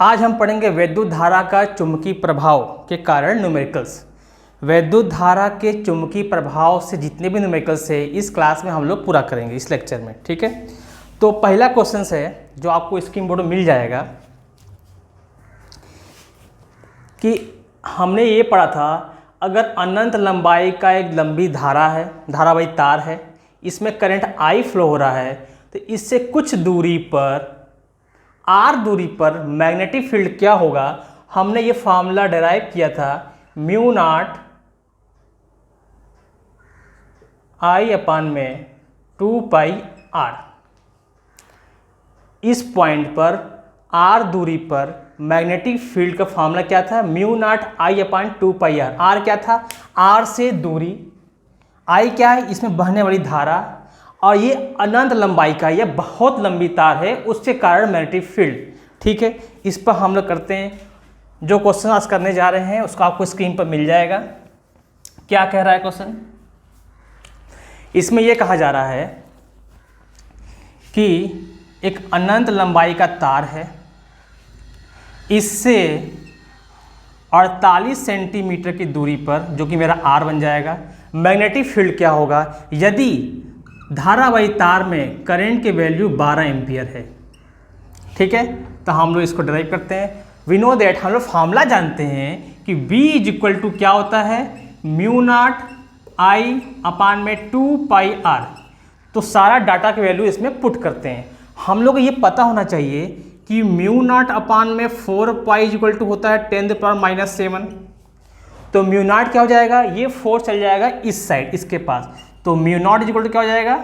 आज हम पढ़ेंगे वैद्युत धारा का चुंबकीय प्रभाव के कारण न्यूमेरिकल्स। वैद्युत धारा के चुंबकीय प्रभाव से जितने भी न्यूमेरिकल्स है इस क्लास में हम लोग पूरा करेंगे इस लेक्चर में, ठीक है। तो पहला क्वेश्चन है जो आपको स्क्रीन बोर्ड में मिल जाएगा कि हमने ये पढ़ा था, अगर अनंत लंबाई का एक लंबी धारा है, धारावाही तार है, इसमें करंट I फ्लो हो रहा है, तो इससे कुछ दूरी पर R दूरी पर मैग्नेटिक फील्ड क्या होगा। हमने ये फॉर्मूला डिराइव किया था, म्यू नॉट I अपान में 2 पाई R। इस पॉइंट पर R दूरी पर मैग्नेटिक फील्ड का फॉर्मूला क्या था, mu naught I upon 2 pi R। R क्या था, R से दूरी, I क्या है, इसमें बहने वाली धारा, और ये अनंत लंबाई का, ये बहुत लंबी तार है, उसके कारण मैग्नेटिक फील्ड, ठीक है। इस पर हम लोग करते हैं, जो क्वेश्चन आज करने जा रहे हैं उसका आपको स्क्रीन पर मिल जाएगा। क्या कह रहा है क्वेश्चन, इसमें यह कहा जा रहा है कि एक अनंत लंबाई का तार है, इससे 48 सेंटीमीटर की दूरी पर, जो कि मेरा R बन जाएगा, मैग्नेटिक फील्ड क्या होगा यदि धारावाही तार में करंट की वैल्यू 12 एम्पियर है, ठीक है। तो हम लोग इसको डिराइव करते हैं। वी नो दैट, हम लोग फॉर्मूला जानते हैं कि V इज इक्वल टू क्या होता है, म्यू नॉट I अपान में 2 पाई R। तो सारा डाटा की वैल्यू इसमें पुट करते हैं। हम लोग को ये पता होना चाहिए कि म्यू नॉट अपान में 4 पाई इज इक्वल टू होता है 10⁻⁷। तो म्यू नॉट क्या हो जाएगा, ये 4 चल जाएगा इस साइड, इसके पास, तो mu naught is equal to क्या हो जाएगा,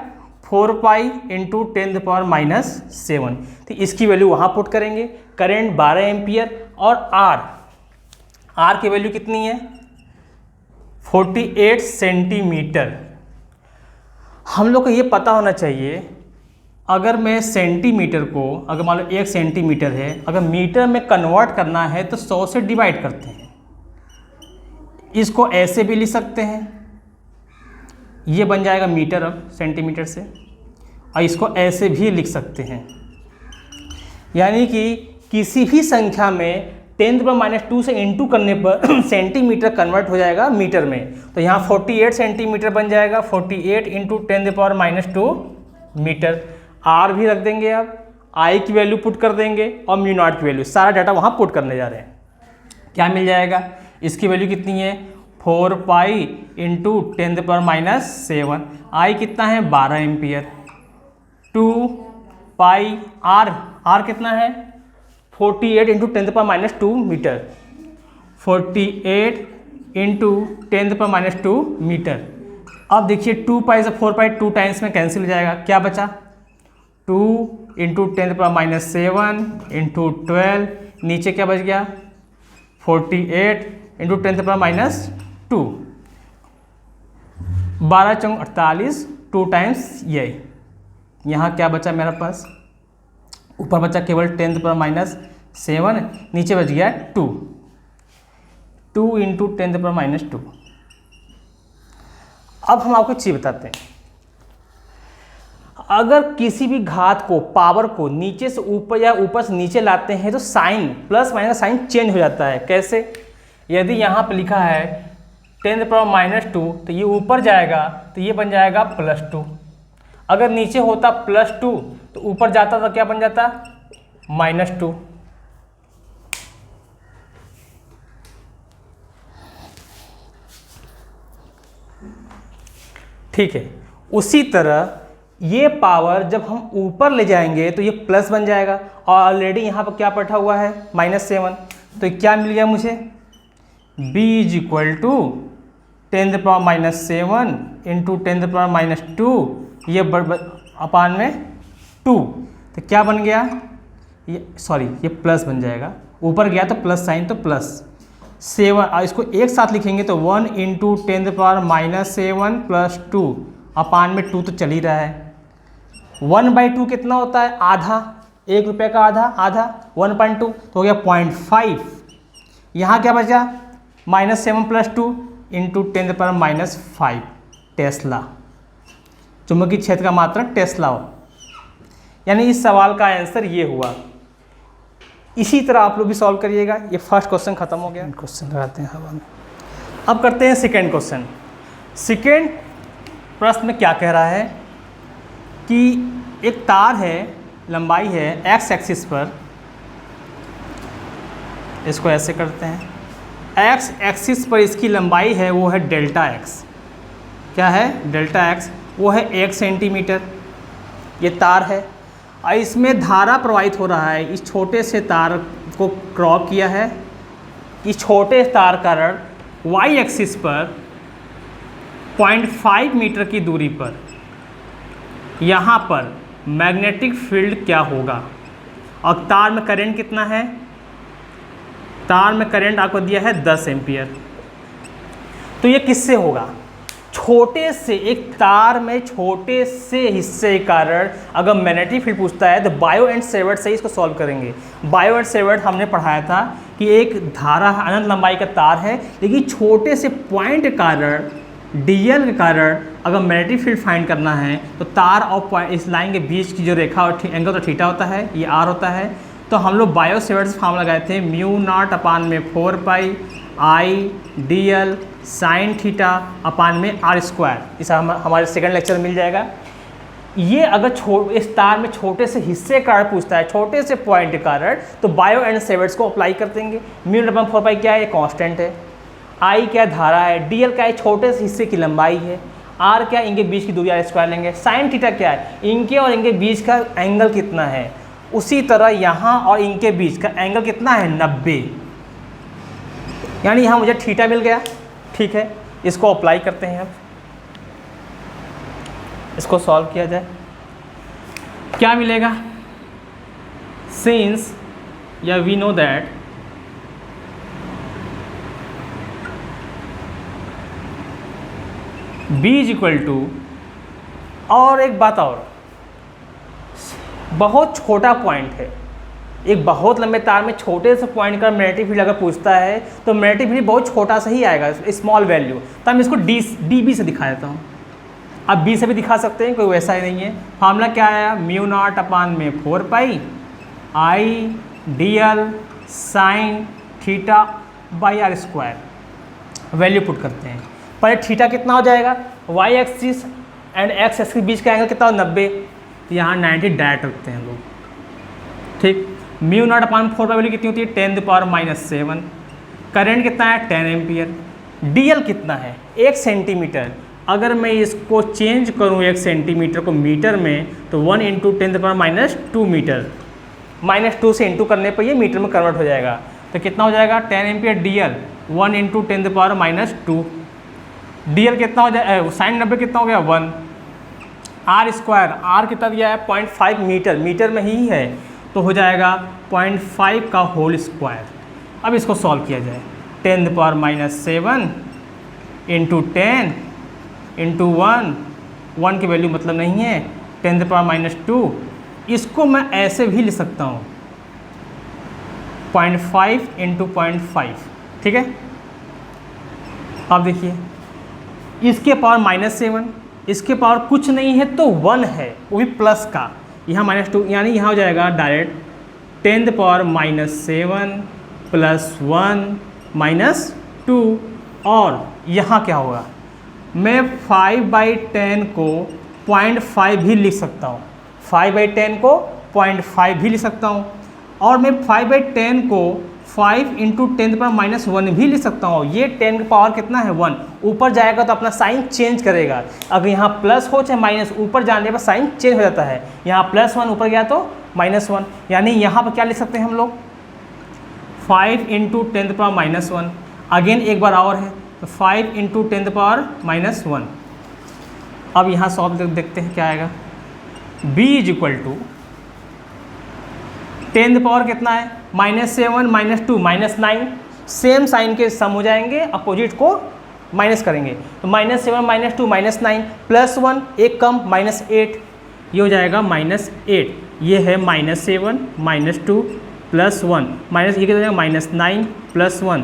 4 पाई इंटू 10⁻⁷। तो इसकी वैल्यू वहाँ पुट करेंगे। करंट 12 एम्पियर और R की वैल्यू कितनी है, 48 सेंटीमीटर। हम लोग को ये पता होना चाहिए, अगर मैं सेंटीमीटर को, अगर मान लो 1 सेंटीमीटर है, अगर मीटर में कन्वर्ट करना है तो 100 से डिवाइड करते हैं। इसको ऐसे भी लिख सकते हैं, ये बन जाएगा मीटर अब सेंटीमीटर से, और इसको ऐसे भी लिख सकते हैं, यानी कि किसी भी संख्या में 10⁻⁻² से इंटू करने पर सेंटीमीटर कन्वर्ट हो जाएगा मीटर में। तो यहाँ 48 सेंटीमीटर बन जाएगा, 48 इंटू 10⁻⁻² मीटर। R भी रख देंगे, अब I की वैल्यू पुट कर देंगे और म्यू नॉट की वैल्यू, सारा डाटा वहाँ पुट करने जा रहे हैं। क्या मिल जाएगा, इसकी वैल्यू कितनी है, 4 पाई इंटू 10⁻⁷। I कितना है, 12 एम्पियर, 2 पाई R कितना है, 48 इंटू 10⁻⁻² मीटर, 48 इंटू 10⁻⁻² मीटर। अब देखिए 2 पाई से 4 पाई 2 टाइम्स में कैंसिल हो जाएगा, क्या बचा, 2 इंटू 10⁻⁷ इंटू 12, नीचे क्या बच गया, 48 इंटू 10⁻⁻², 12 चौक 48, 2 टाइम्स यही। यहाँ क्या बचा मेरे पास, ऊपर बचा केवल 10⁻⁷, नीचे बच गया 2 इंटू 10⁻⁻²। अब हम आपको चीज बताते हैं, अगर किसी भी घात को, पावर को नीचे से ऊपर या ऊपर से नीचे लाते हैं तो sign, plus minus sign change हो जाता है। कैसे, यदि यहाँ पर लिखा है 10⁻⁻² तो ये ऊपर जाएगा तो ये बन जाएगा +2। अगर नीचे होता +2 तो ऊपर जाता तो क्या बन जाता, -2। ठीक है, उसी तरह ये पावर जब हम ऊपर ले जाएंगे तो ये प्लस बन जाएगा, और ऑलरेडी यहाँ पर क्या बैठा हुआ है, -7। तो क्या मिल गया मुझे, B is equal to 10⁻⁷ into 10⁻⁻², ये अपान में 2। तो क्या बन गया, ये सॉरी ये प्लस बन जाएगा, ऊपर गया तो प्लस साइन, तो +7, और इसको एक साथ लिखेंगे तो 1 इंटू 10⁻⁷ प्लस 2 अपान में 2 तो चल ही रहा है। 1/2 कितना होता है, आधा, 1 रुपये का आधा 1/2 तो हो गया 0.5। यहाँ क्या बचा, -7 + 2 इंटू 10⁻⁻5 टेस्ला। चुंबकीय क्षेत्र का मात्रक टेस्ला हो। यानी इस सवाल का आंसर ये हुआ। इसी तरह आप लोग भी सॉल्व करिएगा। ये फर्स्ट क्वेश्चन खत्म हो गया। क्वेश्चन लगाते हैं हवा में। अब करते हैं सेकेंड क्वेश्चन। सेकेंड प्रश्न में क्या कह रहा है कि एक तार है, लंबाई है एक्स एक्सिस पर, इसको ऐसे करते हैं, एक्स एक्सिस पर इसकी लंबाई है वो है डेल्टा एक्स। क्या है? डेल्टा एक्स, वो है 1 सेंटीमीटर। ये तार है और इसमें धारा प्रवाहित हो रहा है। इस छोटे से तार को क्रॉप किया है। इस छोटे तार का रड वाई एक्सिस पर 0.5 मीटर की दूरी पर यहाँ पर मैग्नेटिक फील्ड क्या होगा, और तार में करंट कितना है? तार में करंट आपको दिया है 10 एम्पियर। तो ये किससे होगा? छोटे से एक तार में छोटे से हिस्से के कारण अगर मैग्नेटिक फील्ड पूछता है तो बायो एंड सेवर्ट से ही इसको सॉल्व करेंगे। बायो एंड सेवर्ट हमने पढ़ाया था कि एक धारा अनंत लंबाई का तार है, लेकिन छोटे से पॉइंट के कारण, डीएल के कारण अगर मैग्नेटिक फील्ड फाइंड करना है तो तार और पॉइंट, इस लाइन के बीच की जो रेखा और एंगल तो थीटा होता है, ये आर होता है। तो हम लोग बायो सेवर्ट से फार्मूला लगाए थे, μ0/4π I D L sine theta upon में आर स्क्वायर। इस हमारे सेकंड लेक्चर में मिल जाएगा। ये अगर इस तार में छोटे से हिस्से का पूछता है, छोटे से पॉइंट के कारण, तो बायो एंड सेवर्ट्स को अप्लाई कर देंगे। μ/4π क्या है? कांस्टेंट है। आई क्या धारा है? डी एल क्या है? छोटे से हिस्से की लंबाई है। आर क्या? इनके बीच की दूरी, आर स्क्वायर लेंगे। साइन थीटा क्या है? इनके और इनके बीच का एंगल कितना है। उसी तरह यहाँ और इनके बीच का एंगल कितना है? 90। यानी यहाँ मुझे थीटा मिल गया। ठीक है, इसको अप्लाई करते हैं। अब इसको सॉल्व किया जाए, क्या मिलेगा? सिंस या we know that B is equal to, और एक बात और, बहुत छोटा पॉइंट है। एक बहुत लंबे तार में छोटे से पॉइंट का मैग्नेटिक फील्ड अगर पूछता है तो मैग्नेटिक फील्ड बहुत छोटा सा ही आएगा, स्मॉल वैल्यू। तो हम इसको डी बी से दिखा देता हूँ। अब बी से भी दिखा सकते हैं, कोई वैसा ही नहीं है। फार्मूला क्या आया? μ0/4π I D L sine theta by R square. Value put करते हैं। पर थीटा कितना हो जाएगा? Y axis and X axis के बीच का एंगल कितना हो? 90। यहाँ 90 डायरेक्ट रखते हैं लोग। ठीक, μ0/4π वैल्यू कितनी होती है? 10⁻⁻7। करंट कितना है? 10 एम्पियर। डीएल कितना है? 1 सेंटीमीटर। अगर मैं इसको चेंज करूँ 1 सेंटीमीटर को मीटर में, तो 1 × 10⁻⁻2 मीटर। -2 से इंटू करने पर ये मीटर में कन्वर्ट हो जाएगा। तो कितना हो जाएगा? 10 एम्पियर डीएल 1 × 10⁻⁻2। डीएल कितना हो जाए? साइन 90 कितना हो गया? 1। आर स्क्वायर, आर कितना दिया है? 0.5 मीटर, मीटर में ही है, तो हो जाएगा 0.5 का होल स्क्वायर। अब इसको सॉल्व किया जाए। 10⁻⁻7 × 10 × 1 की वैल्यू मतलब नहीं है, 10⁻⁻2। इसको मैं ऐसे भी लिख सकता हूँ, 0.5 × 0.5। ठीक है, अब देखिए, इसके पावर -7, इसके पावर कुछ नहीं है तो 1 है, वो भी प्लस का। यहाँ -2, यानी यहाँ हो जाएगा डायरेक्ट 10⁻⁻7 + 1 - 2। और यहाँ क्या होगा? मैं 5/10 को 0.5 भी लिख सकता हूँ। 5/10 को 0.5 भी लिख सकता हूँ। और मैं 5/10 को 5 × 10⁻⁻1 भी लिख सकता हूँ। ये 10 का पावर कितना है? 1। ऊपर जाएगा तो अपना साइन चेंज करेगा। अगर यहाँ प्लस हो चाहे माइनस, ऊपर जाने पर साइन चेंज हो जाता है। यहाँ +1 ऊपर गया तो -1, यानी यहाँ पर क्या लिख सकते हैं हम लोग? 5 × 10⁻⁻1। अगेन एक बार और है, तो 5 × 10⁻⁻1। अब यहाँ सॉल्व देखते हैं क्या आएगा। B is equal to 10 power कितना है? -7 -2 -9। सेम साइन के सम हो जाएंगे, अपोजिट को माइनस करेंगे। तो -7 -2 -9 +1, एक कम -8, ये हो जाएगा -8। ये है -7 -2 +1 माइनस, ये क्या हो जाएगा? -9 +1,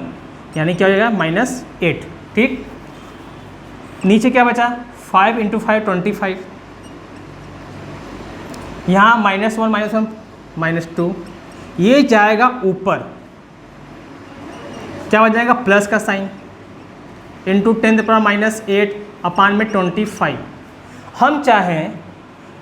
यानी क्या हो जाएगा? -8। ठीक, नीचे क्या बचा? 5 × 5 25। यहाँ -1 -1 -2, ये जाएगा ऊपर, क्या हो जाएगा प्लस का साइन इंटू 10⁻⁸ अपान में 25। हम चाहें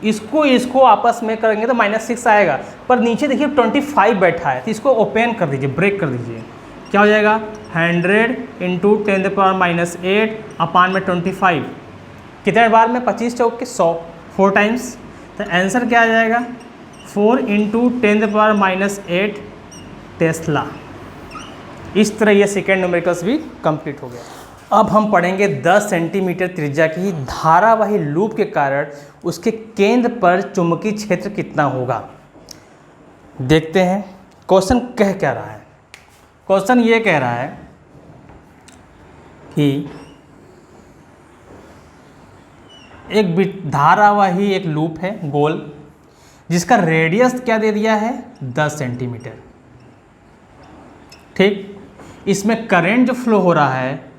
इसको आपस में करेंगे तो -6 आएगा, पर नीचे देखिए 25 बैठा है, तो इसको ओपन कर दीजिए, ब्रेक कर दीजिए, क्या हो जाएगा 100 इंटू 10⁻⁸ अपान में 25। कितने बार में 25 चौक के 100, 4 टाइम्स, तो आंसर क्या आ जाएगा 4 इंटू 10⁻⁸ टेस्ला। इस तरह ये सेकेंड न्यूमेरिकल्स भी कंप्लीट हो गया। अब हम पढ़ेंगे 10 सेंटीमीटर त्रिज्या की धारावाही लूप के कारण उसके केंद्र पर चुंबकीय क्षेत्र कितना होगा। देखते हैं क्वेश्चन कह क्या रहा है। क्वेश्चन ये कह रहा है कि एक धारावाही एक लूप है गोल, जिसका रेडियस क्या दे दिया है 10 सेंटीमीटर। ठीक, इसमें करंट जो फ्लो हो रहा है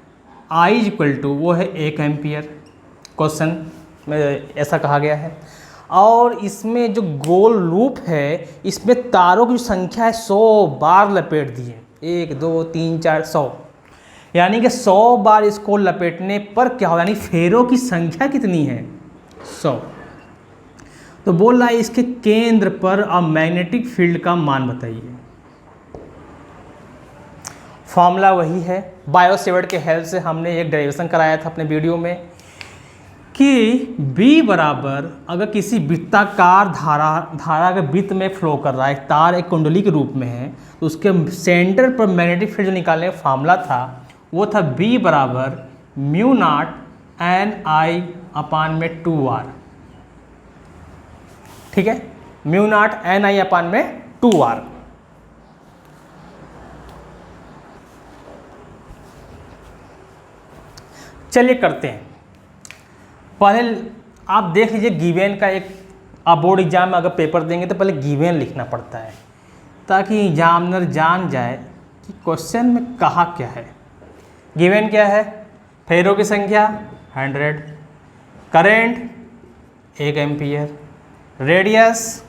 I = वो है 1 एम्पियर, क्वेश्चन में ऐसा कहा गया है। और इसमें जो गोल लूप है इसमें तारों की संख्या है 100 बार लपेट दिए, 1 2 3 4 100, यानी कि 100 बार इसको लपेटने पर क्या हो, यानी फेरों की संख्या कितनी है 100। तो बोल रहा है इसके केंद्र पर अब मैग्नेटिक फील्ड का मान बताइए। फॉर्मूला वही है, बायो सेवर्ट के हेल्प से हमने एक डेरिवेशन कराया था अपने वीडियो में कि B बराबर, अगर किसी वृत्ताकार धारा अगर वृत्त में फ्लो कर रहा है, तार एक कुंडली के रूप में है, तो उसके सेंटर पर मैग्नेटिक फील्ड जो निकालने का फार्मूला था वो था B बराबर μ0 Ni अपान में 2R। ठीक है, μ0 Ni अपान में 2R। चलिए करते हैं। पहले आप देख लीजिए गिवेन का एक, आप बोर्ड एग्जाम में अगर पेपर देंगे तो पहले गिवेन लिखना पड़ता है ताकि एग्जामिनर जान जाए कि क्वेश्चन में कहा क्या है। गिवेन क्या है, फेरों की संख्या 100, करंट 1 एम्पियर, रेडियस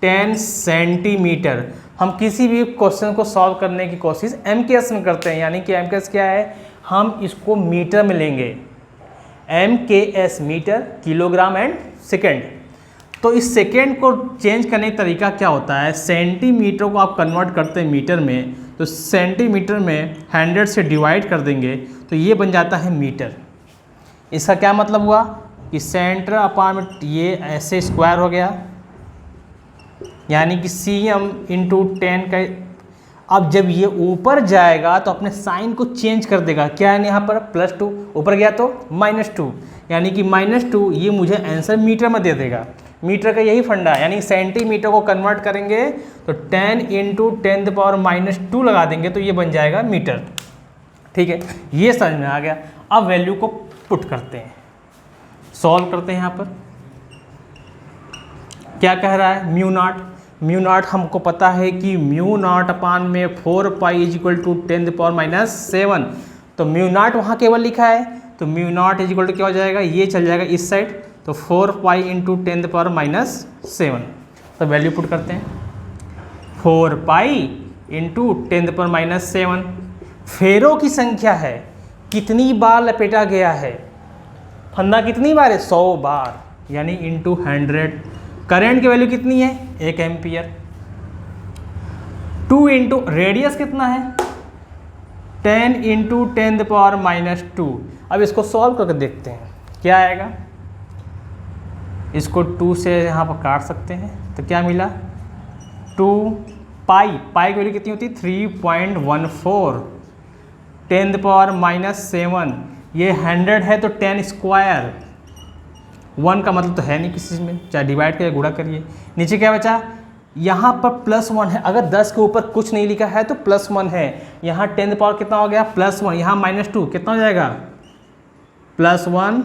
10 सेंटीमीटर। हम किसी भी क्वेश्चन को सॉल्व करने की कोशिश MKS में करते हैं, यानी कि MKS क्या है, हम इसको मीटर में लेंगे, MKS metre, kilogram and second. तो इस सेकेंड को चेंज करने का तरीका क्या होता है, सेंटीमीटर को आप कन्वर्ट करते हैं मीटर में, तो सेंटीमीटर में 100 से डिवाइड कर देंगे तो ये बन जाता है मीटर। इसका क्या मतलब हुआ कि सेंटर अपान में ये ऐसे स्क्वायर हो गया, यानी कि cm इंटू 10 का। अब जब ये ऊपर जाएगा तो अपने साइन को चेंज कर देगा, क्या है यहाँ पर +2, ऊपर गया तो -2, यानी कि -2 ये मुझे आंसर मीटर में दे देगा। मीटर का यही फंडा है, यानी सेंटीमीटर को कन्वर्ट करेंगे तो 10 इंटू 10⁻⁻2 लगा देंगे तो ये बन जाएगा मीटर। ठीक है, ये समझ में आ गया। अब वैल्यू को पुट करते हैं, सॉल्व करते हैं। यहाँ पर क्या कह रहा है, μ0 हमको पता है कि μ0 अपान में 4π = 10⁻⁷। तो μ0 वहाँ केवल लिखा है, तो μ0 क्या हो जाएगा, ये चल जाएगा इस साइड, तो 4π × 10⁻⁷। तो वैल्यू पुट करते हैं, 4π × 10⁻⁷। फेरों की संख्या है, कितनी बार लपेटा गया है, फंदा कितनी बार है 100 बार, यानी इंटू 100। करंट की वैल्यू कितनी है 1 एम्पियर। 2 इंटू रेडियस कितना है 10 इंटू 10⁻⁻2। अब इसको सॉल्व करके देखते हैं क्या आएगा। इसको 2 से यहाँ पर काट सकते हैं तो क्या मिला 2 पाई की वैल्यू कितनी होती है 3.14 10⁻⁷। ये 100 है तो 10 स्क्वायर, 1 का मतलब तो है नहीं किसी में, चाहे डिवाइड करके गुणा करिए। नीचे क्या बचा, यहाँ पर +1 है, अगर 10 के ऊपर कुछ नहीं लिखा है तो +1 है। यहाँ 10 पावर कितना हो गया +1, यहाँ -2 कितना हो जाएगा +1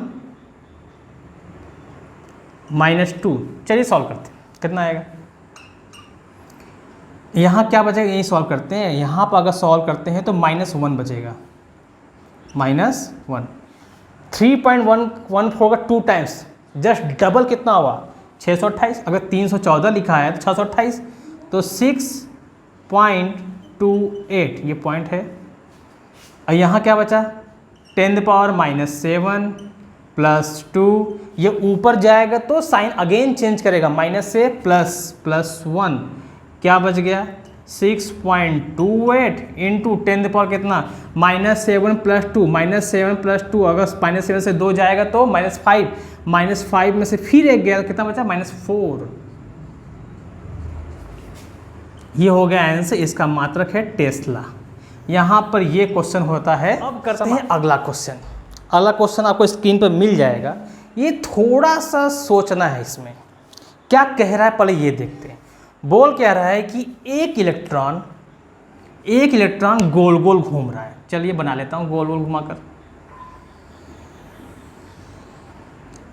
-2। चलिए सॉल्व करते हैं, कितना आएगा। यहाँ क्या बचेगा, यही सॉल्व करते हैं। यहाँ पर अगर सॉल्व करते हैं तो -1 बचेगा, -1। 3.114 का 2 टाइम्स, जस्ट डबल कितना हुआ 628। अगर 314 लिखा है तो 628, तो 6.28 ये पॉइंट है। और यहाँ क्या बचा 10⁻⁷ प्लस 2, ये ऊपर जाएगा तो साइन अगेन चेंज करेगा, माइनस से प्लस 1, क्या बच गया 6.28 इंटू 10 कितना -7 प्लस 2, -7 प्लस 2, अगर -7 से 2 जाएगा तो -5, -5 में से फिर एक गया, कितना बचा -4। ये हो गया आंसर, इसका मात्रक है टेस्ला। यहाँ पर ये क्वेश्चन होता है। अब करते हैं अगला क्वेश्चन। अगला क्वेश्चन आपको स्क्रीन पर मिल जाएगा। ये थोड़ा सा सोचना है, इसमें क्या कह रहा है पहले ये देखते हैं। बोल कह रहा है कि एक इलेक्ट्रॉन गोल गोल घूम रहा है। चलिए बना लेता हूँ गोल गोल घुमाकर।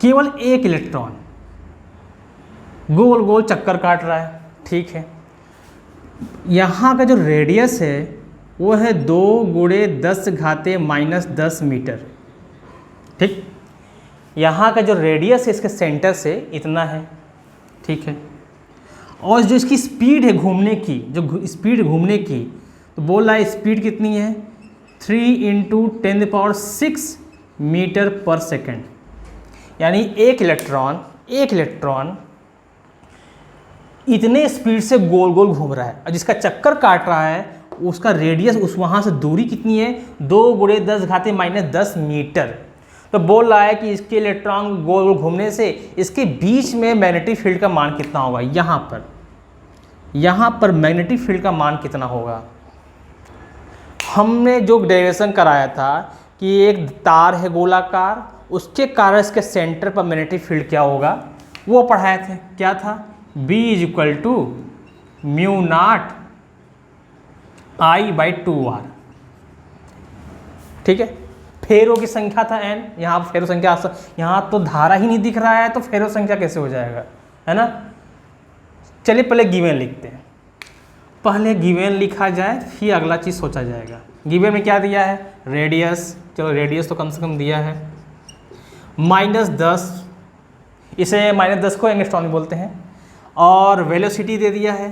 केवल एक इलेक्ट्रॉन गोल गोल चक्कर काट रहा है, ठीक है। यहाँ का जो रेडियस है वो है 2×10⁻⁻10 मीटर, ठीक। यहाँ का जो रेडियस है इसके सेंटर से इतना है, ठीक है। और जो इसकी स्पीड है घूमने की, जो स्पीड घूमने की, तो बोल रहा है स्पीड कितनी है 3 × 10⁶ मीटर पर सेकेंड। यानी एक इलेक्ट्रॉन इतने स्पीड से गोल गोल घूम रहा है, और जिसका चक्कर काट रहा है उसका रेडियस, उस वहाँ से दूरी कितनी है 2×10⁻⁻10 मीटर। तो बोल रहा है कि इसके इलेक्ट्रॉन गोल गोल घूमने से इसके बीच में मैग्नेटिक फील्ड का मान कितना होगा। यहाँ पर मैग्नेटिक फील्ड का मान कितना होगा। हमने जो डेरिवेशन कराया था कि एक तार है गोलाकार, उसके कारण इसके सेंटर पर मैग्नेटिक फील्ड क्या होगा वो पढ़ाए थे। क्या था B = μ0I/2r, ठीक है। फेरो की संख्या था n, यहाँ फेरो संख्या, यहाँ तो धारा ही नहीं दिख रहा है तो फेरो संख्या कैसे हो जाएगा, है ना। चलिए पहले गिवन लिखते हैं। पहले गिवन लिखा जाए फिर अगला चीज़ सोचा जाएगा। गिवन में क्या दिया है रेडियस, चलो रेडियस तो कम से कम दिया है -10, इसे -10 को एंगस्ट्रॉन में बोलते हैं। और वेलोसिटी दे दिया है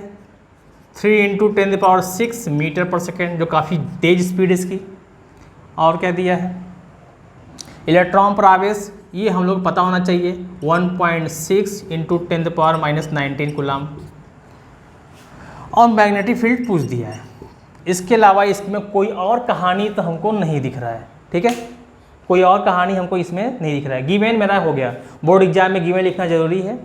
3 × 10⁶ मीटर पर सेकेंड, जो काफ़ी तेज स्पीड है इसकी। और क्या दिया है इलेक्ट्रॉन पर आवेश, ये हम लोग पता होना चाहिए 1.6 × 10⁻⁻19 कूलम। और मैग्नेटिक फील्ड पूछ दिया है। इसके अलावा इसमें कोई और कहानी तो हमको नहीं दिख रहा है, ठीक है। कोई और कहानी हमको इसमें नहीं दिख रहा है। गिवन मेरा हो गया, बोर्ड एग्जाम में गिवन लिखना जरूरी है,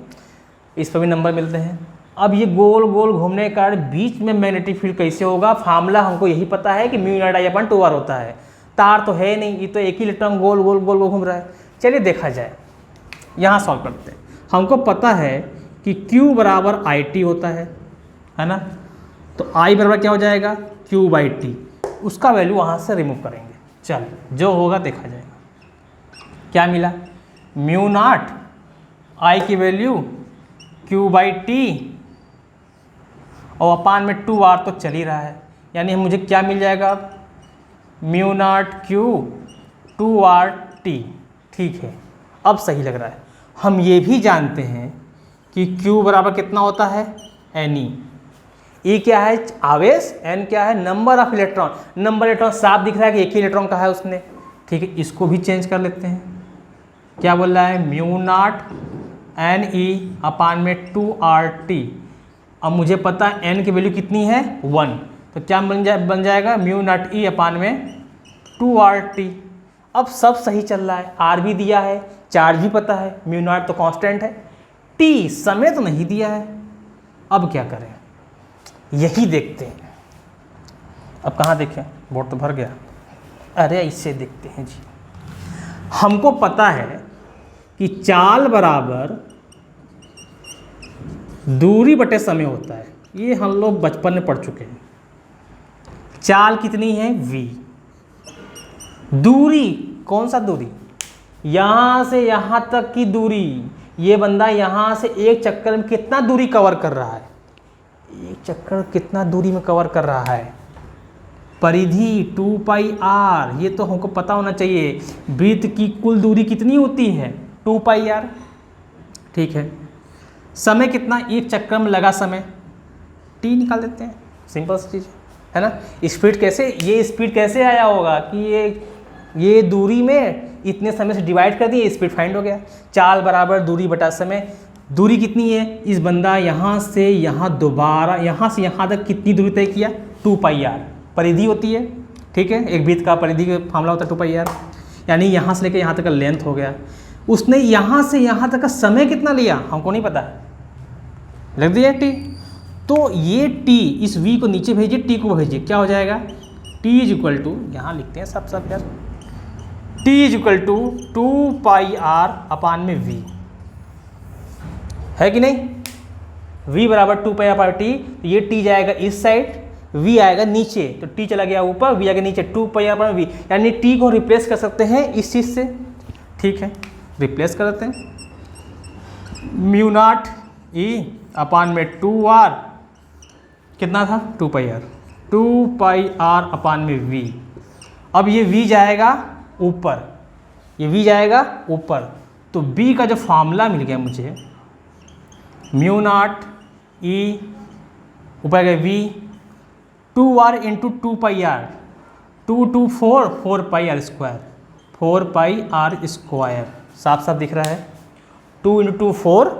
इस पर भी नंबर मिलते हैं। अब ये गोल गोल घूमने के कारण बीच में मैग्नेटिक फील्ड कैसे होगा, फार्मूला हमको यही पता है कि μ0I/2r होता है। तार तो है नहीं, ये तो एक ही इलेक्ट्रॉन गोल गोल गोल घूम रहा है। चलिए देखा जाए, यहाँ सॉल्व करते हैं। हमको पता है कि Q = IT होता है ना। तो I बराबर क्या हो जाएगा Q/T, उसका वैल्यू वहाँ से रिमूव करेंगे। चल जो होगा देखा जाएगा। क्या मिला μ0 I की वैल्यू Q/T और अपान में 2r तो चल ही रहा है, यानी मुझे क्या मिल जाएगा μ0 Q 2r/T, ठीक है। अब सही लग रहा है। हम ये भी जानते हैं कि Q बराबर कितना होता है Ne। E क्या है आवेश, N क्या है number of electron. Number electron साफ दिख रहा है कि एक ही इलेक्ट्रॉन का है उसने, ठीक है। इसको भी चेंज कर लेते हैं। क्या बोल रहा है μ0 Ne अपान में 2r/T। अब मुझे पता है n की वैल्यू कितनी है 1, तो क्या बन जाएगा μ0 E अपान में 2r/T। अब सब सही चल रहा है, r भी दिया है, चार्ज भी पता है, μ0 तो कांस्टेंट है, t समय तो नहीं दिया है। अब क्या करें यही देखते हैं। अब कहाँ देखें, बोर्ड तो भर गया। अरे इससे देखते हैं जी। हमको पता है कि चाल बराबर दूरी बटे समय होता है, ये हम लोग बचपन में पढ़ चुके हैं। चाल कितनी है v, दूरी कौन सा दूरी, यहाँ से यहाँ तक की दूरी। ये बंदा यहाँ से एक चक्कर में कितना दूरी कवर कर रहा है, एक चक्कर कितना दूरी में कवर कर रहा है। परिधि 2πr, ये तो हमको पता होना चाहिए। वृत्त की कुल दूरी कितनी होती है 2πr, ठीक है। समय कितना एक चक्कर में लगा समय टी निकाल देते हैं, सिंपल सी चीज़ है ना। स्पीड कैसे, ये स्पीड कैसे आया होगा कि ये दूरी में इतने समय से डिवाइड कर दिए, स्पीड फाइंड हो गया। चाल बराबर दूरी बटा समय। दूरी कितनी है, इस बंदा यहाँ से यहाँ दोबारा यहाँ से यहाँ तक कितनी दूरी तय किया, 2πr परिधि होती है, ठीक है। एक वृत्त का परिधि का मामला होता है 2πr, यानी यहाँ से लेकर यहाँ तक का लेंथ हो गया। उसने यहाँ से यहाँ तक का समय कितना लिया हमको नहीं पता, लग दिया टी। तो ये टी, इस v को नीचे भेजिए, टी को भेजिए, क्या हो जाएगा, t इज इक्वल टू, यहाँ लिखते हैं सब यार, t is equal to 2πr upon में v, है कि नहीं। v बराबर 2πr/t, ये t जाएगा इस साइड, v आएगा नीचे, तो t चला गया ऊपर, v आएगा नीचे, 2πr/v, यानी t को रिप्लेस कर सकते हैं इस चीज़ से, ठीक है। रिप्लेस कर देते हैं, म्यू नॉट e अपान में 2r, कितना था 2πr, 2πr अपान में v। अब ये v जाएगा ऊपर, ये v जाएगा ऊपर, तो b का जो फॉर्मूला मिल गया मुझे, म्यू नॉट e ऊपर गए v, 2r into 2πr, 2 2 4 4πr square, 4πr square, साफ साफ दिख रहा है। 2 इंटू 2 4,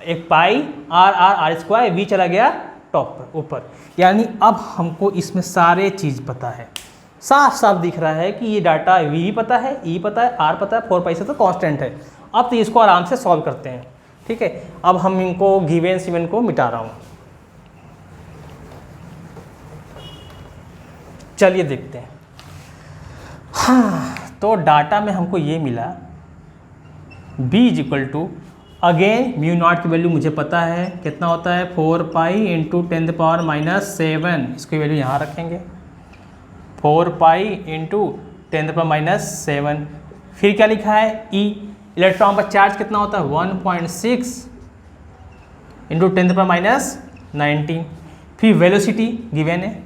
एक पाई, आर स्क्वायर, v चला गया टॉप पर ऊपर, यानी अब हमको इसमें सारे चीज़ पता है, साफ साफ दिख रहा है कि ये डाटा v भी पता है, e पता है, r पता है, 4π से तो कांस्टेंट है। अब तो इसको आराम से सॉल्व करते हैं, ठीक है। अब हम इनको गिवन सिवन को मिटा रहा हूँ, चलिए देखते हैं। हाँ, तो डाटा में हमको ये मिला, b is equal to, again mu naught की वैल्यू मुझे पता है कितना होता है, 4π इंटू 10⁻⁻7, इसकी वैल्यू यहाँ रखेंगे, 4π इंटू 10⁻⁻7। फिर क्या लिखा है, e, इलेक्ट्रॉन पर चार्ज कितना होता है, 1.6 इंटू 10⁻⁻19। फिर वेलोसिटी गिवन है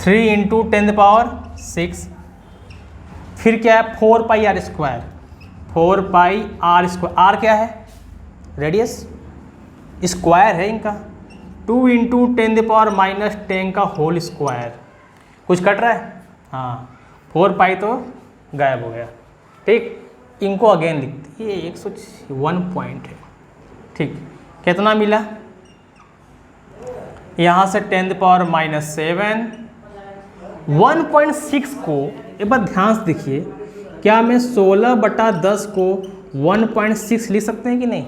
3 इंटू 10⁻6। फिर क्या है, 4πr square, 4πr square, r क्या है, रेडियस, स्क्वायर है इनका, 2 इंटू 10⁻10 का होल स्क्वायर। कुछ कट रहा है, हाँ, 4π तो गायब हो गया, ठीक। इनको अगेन लिखते, ये 101 पॉइंट है, ठीक। कितना मिला, यहाँ से 10⁻⁻7, 1.6 को एक बार ध्यान से देखिए, क्या मैं 16/10 को 1.6 लिख सकते हैं कि नहीं,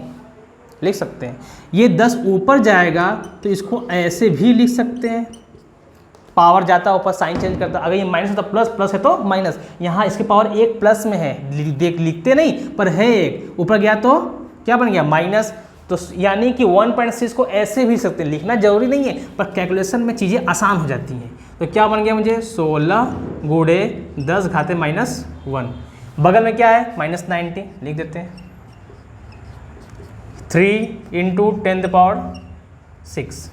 लिख सकते हैं। ये 10 ऊपर जाएगा तो इसको ऐसे भी लिख सकते हैं, पावर जाता है ऊपर, साइन चेंज करता, अगर ये माइनस है तो प्लस, प्लस है तो माइनस, यहाँ इसकी पावर एक प्लस में है, देख लिखते नहीं पर है एक, ऊपर गया तो क्या बन गया, माइनस। तो यानी कि 1.6 को ऐसे भी लिख सकते हैं, लिखना जरूरी नहीं है, पर कैलकुलेशन में चीज़ें आसान हो जाती हैं। तो क्या बन गया मुझे, 16 गुणे 10 घाते -1, बगल में क्या है -90, लिख देते हैं, 3 इंटू 10⁻6।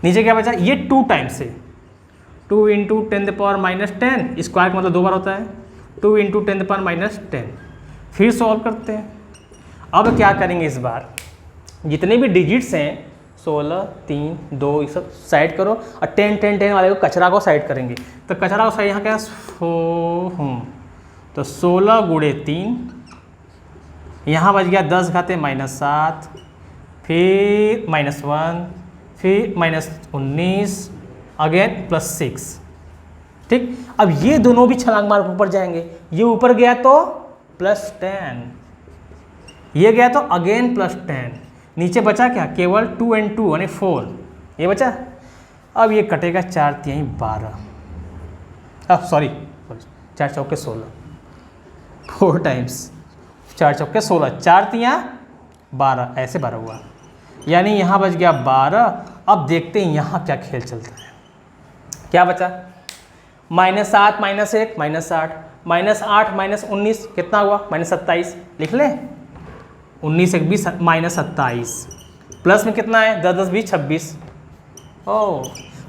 नीचे क्या बचा, ये 2 टाइम्स है, 2 इंटू 10⁻10, स्क्वायर का मतलब 2 बार होता है, 2 इंटू 10⁻10। फिर सॉल्व करते हैं। अब क्या करेंगे, इस बार जितने भी डिजिट्स हैं 16, 3, 2, ये सब साइड करो, और 10 10 10 वाले को कचरा को साइड करेंगे। तो कचरा को साइड यहाँ क्या तो 16 गुणे 3, यहाँ बच गया 10 घाते -7, फिर -1, फिर -19, अगेन +6, ठीक। अब ये दोनों भी छलांग मार ऊपर जाएंगे, ये ऊपर गया तो +10, ये गया तो अगेन +10, नीचे बचा क्या, केवल 2 and 2 यानी 4, ये बचा। अब ये कटेगा 4 तिहाई 12, अब सॉरी 4 चौके 16, 4 टाइम्स 4 चौके 16, 4 तिया 12, ऐसे 12 हुआ, यानी यहाँ बच गया 12। अब देखते हैं यहाँ क्या खेल चलता है, क्या बचा, -7 -1 -8, -8 -19 कितना हुआ, -27, लिख लें, 19 1 20 -27, प्लस में कितना है, 10 10 20 26, ओह,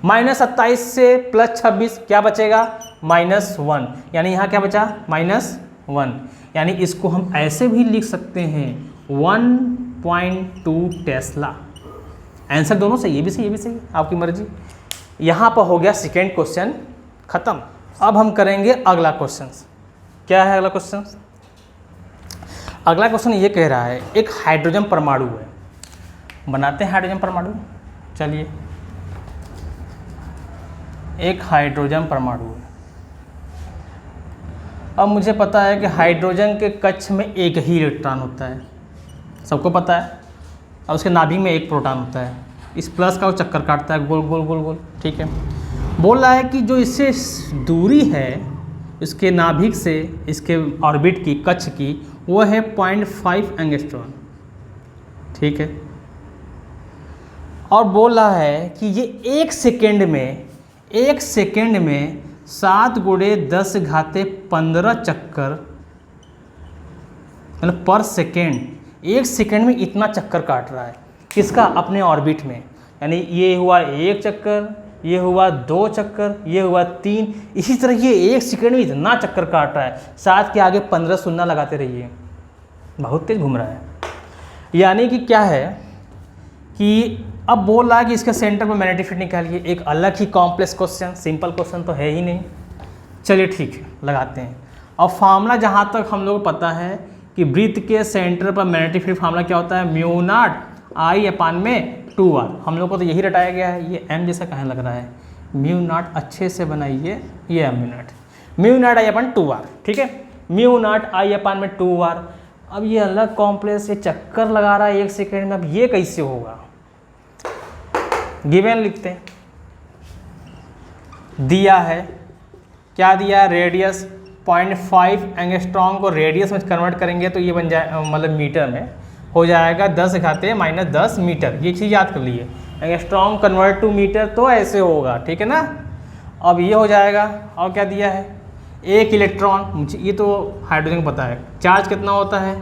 -27 से +26 क्या बचेगा, -1, यानी यहाँ क्या बचा, -1, यानी इसको हम ऐसे भी लिख सकते हैं 1.2 टेस्ला, आंसर दोनों सही, ये भी सही, ये भी सही, आपकी मर्जी। यहाँ पर हो गया सेकेंड क्वेश्चन ख़त्म। अब हम करेंगे अगला क्वेश्चन। क्या है अगला क्वेश्चन? अगला क्वेश्चन ये कह रहा है एक हाइड्रोजन परमाणु है, बनाते हैं हाइड्रोजन परमाणु। चलिए, एक हाइड्रोजन परमाणु है। अब मुझे पता है कि हाइड्रोजन के कक्ष में एक ही इलेक्ट्रॉन होता है, सबको पता है, और उसके नाभिक में एक प्रोटॉन होता है। इस प्लस का वो चक्कर काटता है गोल गोल गोल गोल, ठीक है। बोल रहा है कि जो इससे दूरी है इसके नाभिक से इसके ऑर्बिट की, कक्ष की, वो है 0.5 एंगस्ट्रॉन, ठीक है। और बोल रहा है कि ये एक सेकेंड में 7 × 10⁻15 चक्कर, मतलब पर सेकेंड, एक सेकेंड में इतना चक्कर काट रहा है। किसका? अपने ऑर्बिट में। यानी ये हुआ 1 चक्कर, ये हुआ 2 चक्कर, ये हुआ 3, इसी तरह ये एक सेकेंड में इतना चक्कर काट रहा है। 7 के आगे 15 शून्य लगाते रहिए, बहुत तेज घूम रहा है। यानी कि क्या है कि अब बोल रहा है कि इसके सेंटर पर मैग्नेटिक फील्ड निकालिए। एक अलग ही कॉम्प्लेक्स क्वेश्चन, सिंपल क्वेश्चन तो है ही नहीं। चलिए ठीक है, लगाते हैं। और फार्मूला जहाँ तक हम लोग पता है कि वृत्त के सेंटर पर मैग्नेटिक फील्ड फार्मूला क्या होता है? μ0I/2r। हम लोग को तो यही रटाया गया है। ये m जैसा कहाँ लग रहा है? μ0 अच्छे से बनाइए, ये μ0I/2r, ठीक है। μ0I/2r। अब ये अलग कॉम्प्लेक्स, ये चक्कर लगा रहा है 1 सेकेंड में। अब ये कैसे होगा? गिवन लिखते हैं। दिया है, क्या दिया है? रेडियस 0.5 एंगस्ट्रॉम को रेडियस में कन्वर्ट करेंगे तो ये बन जाए, मतलब मीटर में हो जाएगा 10⁻−10 मीटर। ये चीज़ याद कर लीजिए, एंगस्ट्रॉम कन्वर्ट टू मीटर तो ऐसे होगा, ठीक है ना। अब ये हो जाएगा। और क्या दिया है? 1 इलेक्ट्रॉन, मुझे ये तो हाइड्रोजन को पता है, चार्ज कितना होता है?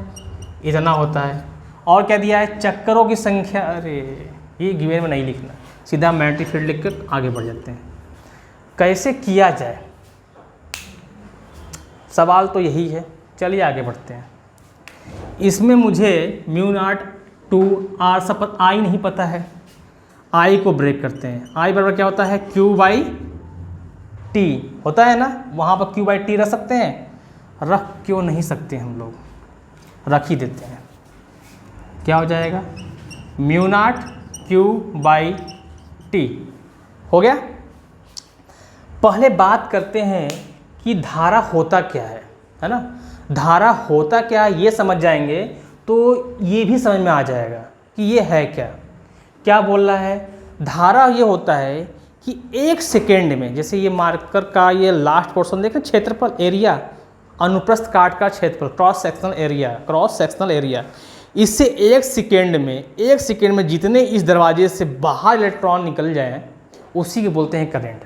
इतना होता है। और क्या दिया है? चक्करों की संख्या। अरे ये गिवन में नहीं लिखना, सीधा मैग्नेटिक फील्ड लिख कर आगे बढ़ जाते हैं। कैसे किया जाए, सवाल तो यही है। चलिए आगे बढ़ते हैं। इसमें मुझे μ0/2r सब आई नहीं पता है, आई को ब्रेक करते हैं। आई बराबर क्या होता है? Q/T होता है ना, वहाँ पर Q/T रख सकते हैं? रख क्यों नहीं सकते? हम लोग रख ही देते हैं। क्या हो जाएगा? μ0 Q/T हो गया। पहले बात करते हैं कि धारा होता क्या है ना। धारा होता क्या है ये समझ जाएंगे तो ये भी समझ में आ जाएगा कि ये है क्या। क्या बोल रहा है? धारा ये होता है कि 1 सेकेंड में, जैसे ये मार्कर का ये लास्ट पोर्शन देखें, क्षेत्रफल, एरिया, अनुप्रस्थ काट का क्षेत्रफल, क्रॉस सेक्शनल एरिया, इससे 1 सेकेंड में जितने इस दरवाजे से बाहर इलेक्ट्रॉन निकल जाएं उसी के बोलते हैं करंट।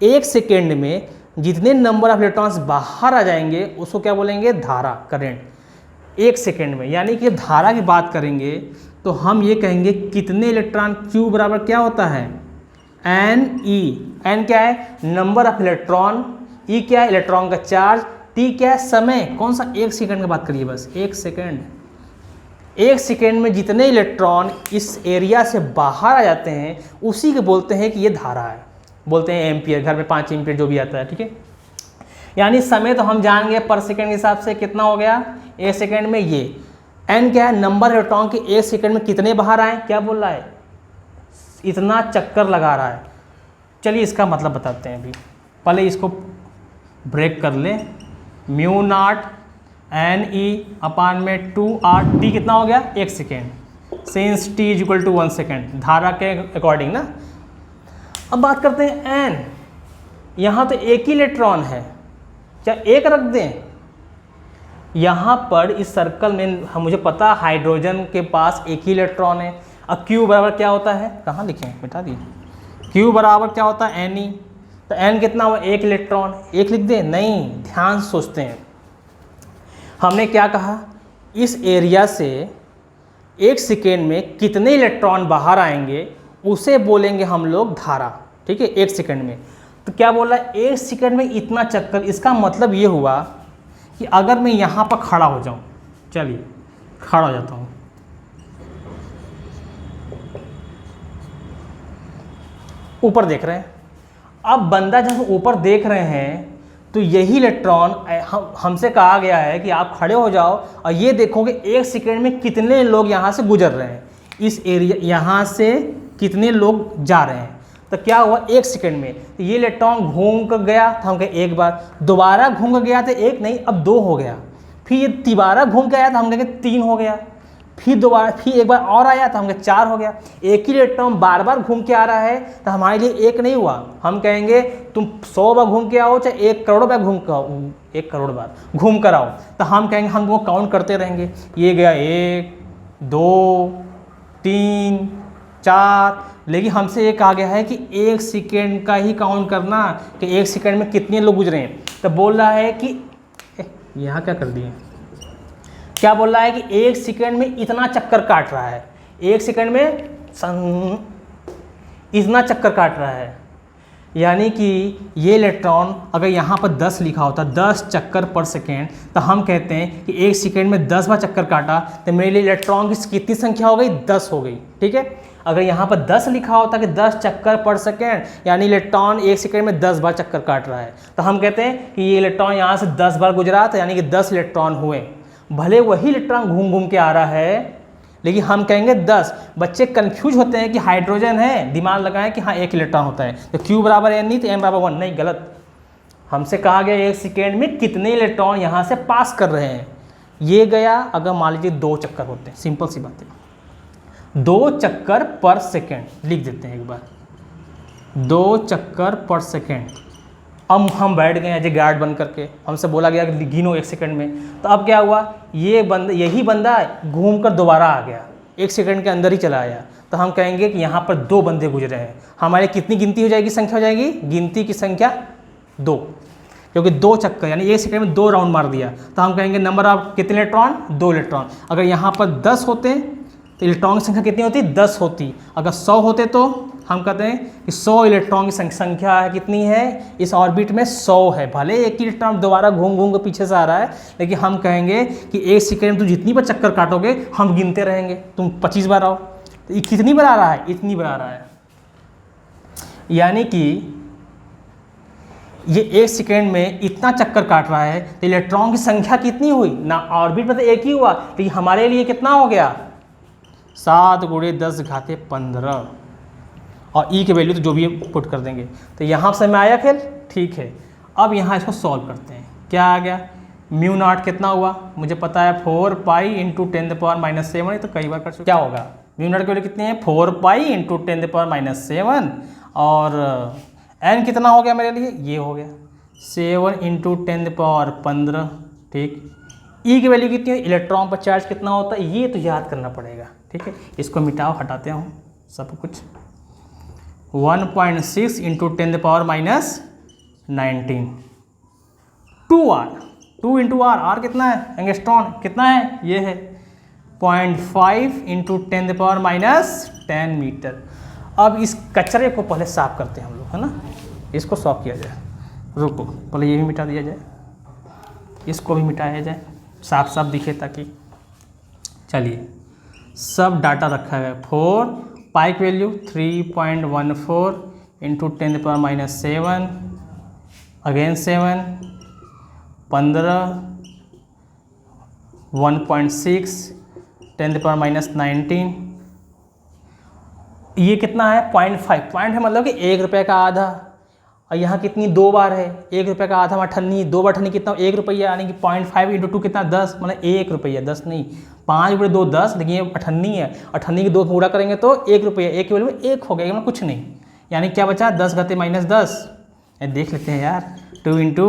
1 सेकेंड में जितने नंबर ऑफ इलेक्ट्रॉन्स बाहर आ जाएंगे उसको क्या बोलेंगे? धारा, करंट। 1 सेकेंड में, यानी कि धारा की बात करेंगे तो हम ये कहेंगे कितने इलेक्ट्रॉन, Q बराबर क्या होता है? Ne। N क्या है? नंबर ऑफ इलेक्ट्रॉन, E क्या है? इलेक्ट्रॉन का चार्ज, T क्या है? समय। कौन सा? 1 सेकेंड की बात करिए, बस 1 सेकेंड। 1 सेकेंड में जितने इलेक्ट्रॉन इस एरिया से बाहर आ जाते हैं उसी के बोलते हैं कि ये धारा है, बोलते हैं एम्पियर। घर में 5 एम्पियर जो भी आता है, ठीक है। यानी समय तो हम जान गए पर सेकेंड के हिसाब से कितना हो गया 1 सेकेंड में। ये एन क्या है? नंबर इलेक्ट्रॉन के 1 सेकेंड में कितने बाहर आए, क्या बोल रहा है? इतना चक्कर लगा रहा है। चलिए इसका मतलब बताते हैं। अभी पहले इसको ब्रेक कर लें। μ0 Ne/2r, t कितना हो गया? 1 सेकेंड, सिंस t = 1 सेकेंड, धारा के अकॉर्डिंग ना। अब बात करते हैं n। यहाँ तो एक ही इलेक्ट्रॉन है, क्या एक रख दें? यहाँ पर इस सर्कल में मुझे पता हाइड्रोजन के पास एक ही इलेक्ट्रॉन है। अब Q बराबर क्या होता है? कहाँ लिखें, बता दिए। Q बराबर क्या होता है? Ne। तो n कितना हुआ? 1 इलेक्ट्रॉन, 1 लिख दें? नहीं, ध्यान से सोचते हैं। हमने क्या कहा? इस एरिया से 1 सेकेंड में कितने इलेक्ट्रॉन बाहर आएंगे उसे बोलेंगे हम लोग धारा, ठीक है। 1 सेकेंड में तो क्या बोला? 1 सेकेंड में इतना चक्कर। इसका मतलब ये हुआ कि अगर मैं यहाँ पर खड़ा हो जाऊँ, चलिए खड़ा हो जाता हूँ, ऊपर देख रहे हैं। अब बंदा जब ऊपर देख रहे हैं तो यही इलेक्ट्रॉन हमसे कहा गया है कि आप खड़े हो जाओ और ये देखोगे 1 सेकेंड में कितने लोग यहाँ से गुजर रहे हैं, इस एरिया यहाँ से कितने लोग जा रहे हैं। तो क्या हुआ 1 सेकेंड में, तो ये इलेक्ट्रॉन घूम कर गया तो हम कहें एक बार, दोबारा घूम कर गया तो एक नहीं अब 2 हो गया, फिर ये तिबारा घूम के आया तो हम कहेंगे 3 हो गया, फिर दोबारा फिर एक बार और आया तो हम कहें 4 हो गया। एक ही इलेक्ट्रॉन बार बार घूम के आ रहा है तो हमारे लिए एक नहीं हुआ, हम कहेंगे तुम 100 बार घूम के आओ चाहे 1 करोड़ बार घूम कर आओ, 1 करोड़ बार घूम कर आओ, तो हम कहेंगे हम वो काउंट करते रहेंगे, ये गया 1 2 3 4, लेकिन हमसे ये कहा गया है कि 1 सेकेंड का ही काउंट करना कि 1 सेकेंड में कितने लोग गुजरे हैं। तो बोल रहा है कि यहाँ क्या कर दिए, क्या बोल रहा है कि 1 सेकेंड में इतना चक्कर काट रहा है, 1 सेकेंड में इतना चक्कर काट रहा है। यानी कि ये इलेक्ट्रॉन अगर यहाँ पर 10 लिखा होता 10 चक्कर पर सेकेंड, तो हम कहते हैं कि 1 सेकेंड में 10 बार चक्कर काटा तो मेरे लिए इलेक्ट्रॉन की कितनी संख्या हो गई, 10 हो गई। ठीक है, अगर यहाँ पर 10 लिखा होता कि 10 चक्कर पर सेकेंड, यानी इलेक्ट्रॉन 1 सेकेंड में 10 बार चक्कर काट रहा है, तो हम कहते हैं कि ये इलेक्ट्रॉन यहाँ से 10 बार गुजरा तो यानी कि 10 इलेक्ट्रॉन हुए। भले वही इलेक्ट्रॉन घूम घूम के आ रहा है लेकिन हम कहेंगे 10। बच्चे कंफ्यूज होते हैं कि हाइड्रोजन है, दिमाग लगाएं कि हाँ 1 इलेक्ट्रॉन होता है तो Q बराबर n नहीं तो m बराबर 1, नहीं गलत। हमसे कहा गया 1 सेकेंड में कितने इलेक्ट्रॉन यहाँ से पास कर रहे हैं। ये गया अगर मान लीजिए 2 चक्कर होते हैं, सिंपल सी बात है, 2 चक्कर पर सेकेंड लिख देते हैं एक बार, 2 चक्कर पर सेकेंड। अब हम बैठ गए एज ए गार्ड बन करके, हमसे बोला गया कि गिनो 1 सेकंड में, तो अब क्या हुआ, यही बंदा घूम कर दोबारा आ गया, 1 सेकंड के अंदर ही चला आया, तो हम कहेंगे कि यहाँ पर 2 बंदे गुजरे हैं। हमारे कितनी गिनती हो जाएगी, संख्या हो जाएगी, गिनती की संख्या 2, क्योंकि 2 चक्कर यानी 1 सेकंड में 2 राउंड मार दिया, तो हम कहेंगे नंबर ऑफ कितने इलेक्ट्रॉन, 2 इलेक्ट्रॉन। अगर यहाँ पर 10 होते तो इलेक्ट्रॉन की संख्या कितनी होती, 10 होती। अगर 100 होते तो हम कहते हैं कि 100 इलेक्ट्रॉन की संख्या है, कितनी है, इस ऑर्बिट में 100 है। भले एक ही इलेक्ट्रॉन दोबारा घूम घूम के पीछे से आ रहा है, लेकिन हम कहेंगे कि 1 सेकेंड में तुम जितनी बार चक्कर काटोगे हम गिनते रहेंगे, तुम 25 बार आओ, तो ये कितनी बार आ रहा है, इतनी बार आ रहा है। यानी कि ये 1 सेकेंड में इतना चक्कर काट रहा है तो इलेक्ट्रॉन की संख्या कितनी हुई ना, ऑर्बिट में तो एक ही हुआ, तो हमारे लिए कितना हो गया, 7 × 10⁻15, और ई की वैल्यू तो जो भी पुट कर देंगे। तो यहाँ से मैं आया खेल, ठीक है। अब यहाँ इसको सॉल्व करते हैं, क्या आ गया, म्यू नॉट कितना हुआ, मुझे पता है 4 पाई इंटू 10⁻⁷, तो कई बार कर चुके। क्या होगा, म्यू नॉट की वैल्यू कितनी है, 4 पाई इंटू 10⁻⁷, और एन कितना हो गया मेरे लिए, ये हो गया 7 इंटू 10⁻15, ठीक। ई की वैल्यू कितनी है, इलेक्ट्रॉन पर चार्ज कितना होता है, ये तो याद करना पड़ेगा, ठीक है। इसको मिटाओ, हटाते हूँ सब कुछ, 1.6 into 10⁻⁹, 2R, 2 into are, are कितना है, एंगस्ट्रॉन कितना है, ये है 0.5 इंटू 10⁻⁻10 मीटर। अब इस कचरे को पहले साफ करते हैं हम लोग, है ना, इसको साफ किया जाए। रुको, पहले ये भी मिटा दिया जाए, इसको भी मिटाया जाए, साफ साफ दिखे ताकि। चलिए, सब डाटा रखा है। 4 पाई की वैल्यू 3.14 इंटू 10⁻⁷, अगेन 7, 15, 1.6, 10⁻⁹, ये कितना है, 0.5, पॉइंट है मतलब कि 1 रुपये का आधा, और यहाँ कितनी 2 बार है, 1 रुपये का आधा, 28, 2 बार 28 कितना, 1 रुपया, यानी कि 0.5 इंटू 2 कितना, 10, मतलब 1 रुपया, 10 नहीं, 5 × 2 10, लेकिन ये 28 है, 28 के 2 पूरा करेंगे तो 1 रुपया, 1 की वैल्यू में 1 हो गया, मतलब कुछ नहीं, यानी क्या बचा, 10⁻−10, देख लेते हैं यार, 2 इंटू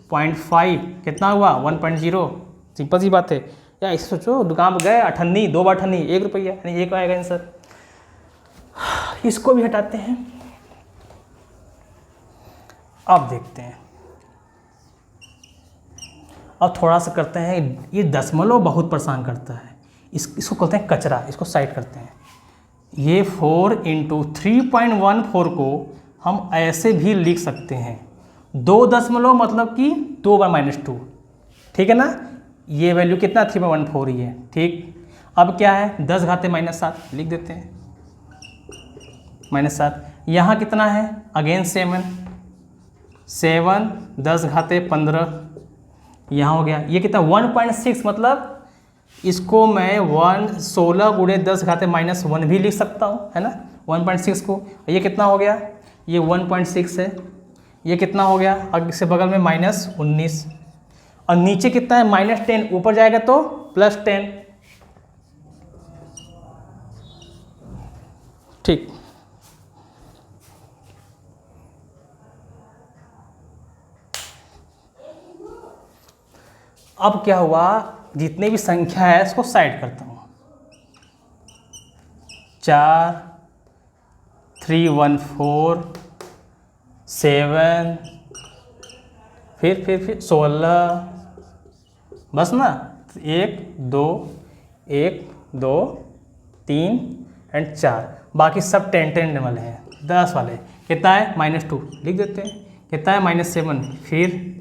0.5 कितना हुआ, 1.0, सिंपल सी बात है यार। इसे सोचो, दुकान पर गए, 28, 2 बार 28, 1 रुपया, यानी 1 आएगा आंसर। इसको भी हटाते हैं, अब देखते हैं, अब थोड़ा सा करते हैं, ये दशमलव बहुत परेशान करता है, इसको कहते हैं कचरा, इसको साइड करते हैं। ये 4 इंटू 3.14 को हम ऐसे भी लिख सकते हैं, 2 दशमलव मतलब कि 2 बार -2, ठीक है ना, ये वैल्यू कितना 3.14 ही है, ठीक। अब क्या है, 10⁻⁻7 लिख देते हैं, -7, यहाँ कितना है, अगेन 7 10 घाते 15, यहाँ हो गया। ये कितना 1.6, मतलब इसको मैं 16 गुणे 10 घाते -1 भी लिख सकता हूँ, है ना, 1.6 को। ये कितना हो गया, ये 1.6 है। ये कितना हो गया, अब इससे बगल में -19, और नीचे कितना है -10, ऊपर जाएगा तो +10। ठीक, अब क्या हुआ, जितने भी संख्या है इसको साइड करता हूँ। 4 3 1 4 7 फिर 16, बस ना, 1 2 3 एंड 4, बाकी सब 10 वाले हैं, 10 वाले। कितना है -2 लिख देते हैं। कितना है -7, फिर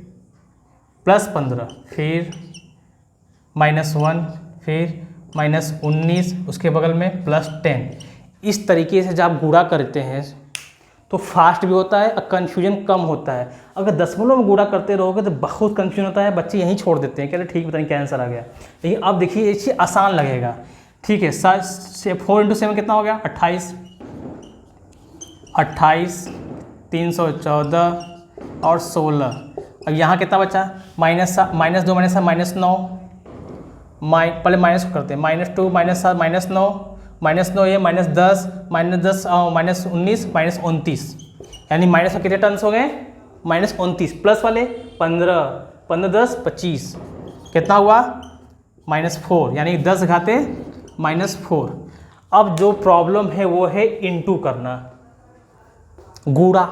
+15, फिर -1, फिर -19, उसके बगल में +10। इस तरीके से जब आप गुणा करते हैं तो फास्ट भी होता है और कन्फ्यूजन कम होता है। अगर दशमलव में गुणा करते रहोगे तो बहुत कन्फ्यूजन होता है, बच्चे यहीं छोड़ देते हैं, कहते ठीक, पता नहीं क्या आंसर आ गया। लेकिन अब देखिए ये चीज़ आसान लगेगा। ठीक है, 4 × 7 कितना हो गया, 28, 314 और 16। अब यहाँ कितना बचा, -2 -9, पहले माइनस करते हैं, -2 -7 -9 -9, ये -10 -19 -29, यानी माइनस में कितने टर्म्स हो गए, -29, प्लस वाले 15 15 10 25, कितना हुआ -4, यानी 10 घाते -4। अब जो प्रॉब्लम है वो है इनटू करना, गुणा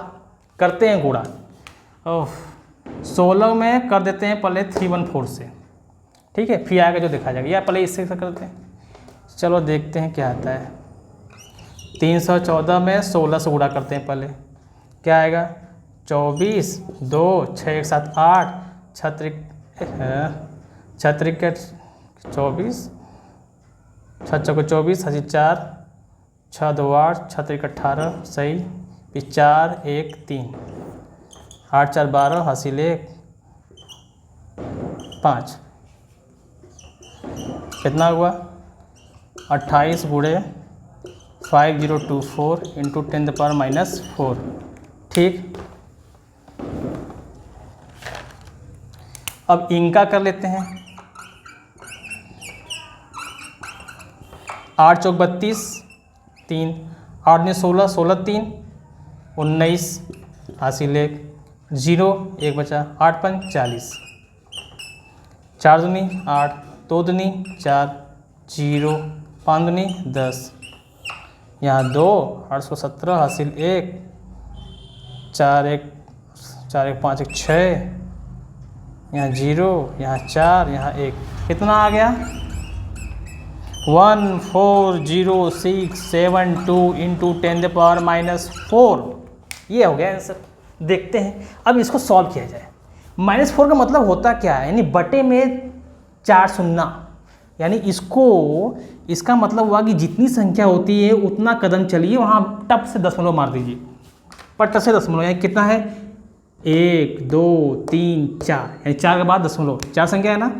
करते हैं, गुणा 16 में कर देते हैं पहले 314 से, ठीक है, फिर आएगा जो देखा जाएगा, या पहले इससे करते हैं। चलो देखते हैं क्या आता है। 314 में 16 से गुणा करते हैं पहले, क्या आएगा, 24 2 6 1 7 8 6 3 24 6 4 24 8 4 6 2 8 6 3 18, सही, 4 1 3 8 4 12 हासिल 1 5, कितना हुआ 28 गुणे 5024 इंटू 10⁻⁻4। ठीक, अब इनका कर लेते हैं। 8 चौक 32 3, 8 ने 16 16 3 19 हासिल 1 0 1 बचा, 8 5 40, 4 दूनी 8 2 दूनी 4 0 5 दूनी 10, यहाँ 2 8 को 17 हासिल 1 4 1 5 1 6, यहाँ 0 यहाँ 4 यहाँ 1, कितना आ गया 14062 इंटू 10⁻⁻4। ये हो गया आंसर। देखते हैं अब इसको सॉल्व किया जाए। -4 का मतलब होता क्या है, यानी बटे में 4 शून्य, यानी इसका मतलब हुआ कि जितनी संख्या होती है उतना कदम चलिए, वहाँ टप से दशमलव मार दीजिए, पट से दशमलव, यानी कितना है 1 2 3 4, यानी 4 के बाद दशमलव, 4 संख्या है ना,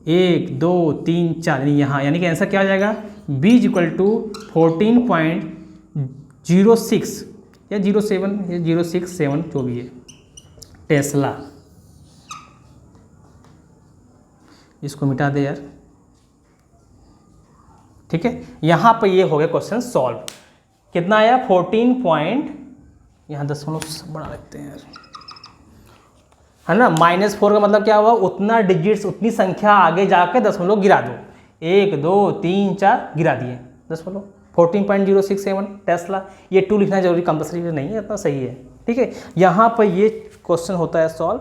1 2 3 4, यानी यहाँ, यानी कि आंसर क्या हो जाएगा, B = 14.06 या 07 या 067 जो भी है, टेस्ला। इसको मिटा दे यार, ठीक है। यहाँ पर ये हो गया क्वेश्चन सॉल्व। कितना आया 14 यहाँ दशमलव बना लेते हैं यार, है ना। -4 का मतलब क्या हुआ, उतना डिजिट्स, उतनी संख्या आगे जाकर दशमलव गिरा दो, 1 2 3 4 गिरा दिए दशमलव, 14.067 टेस्ला। ये 2 लिखना जरूरी कंपल्सरी नहीं है, इतना सही है, ठीक है। यहाँ पर ये क्वेश्चन होता है सॉल्व।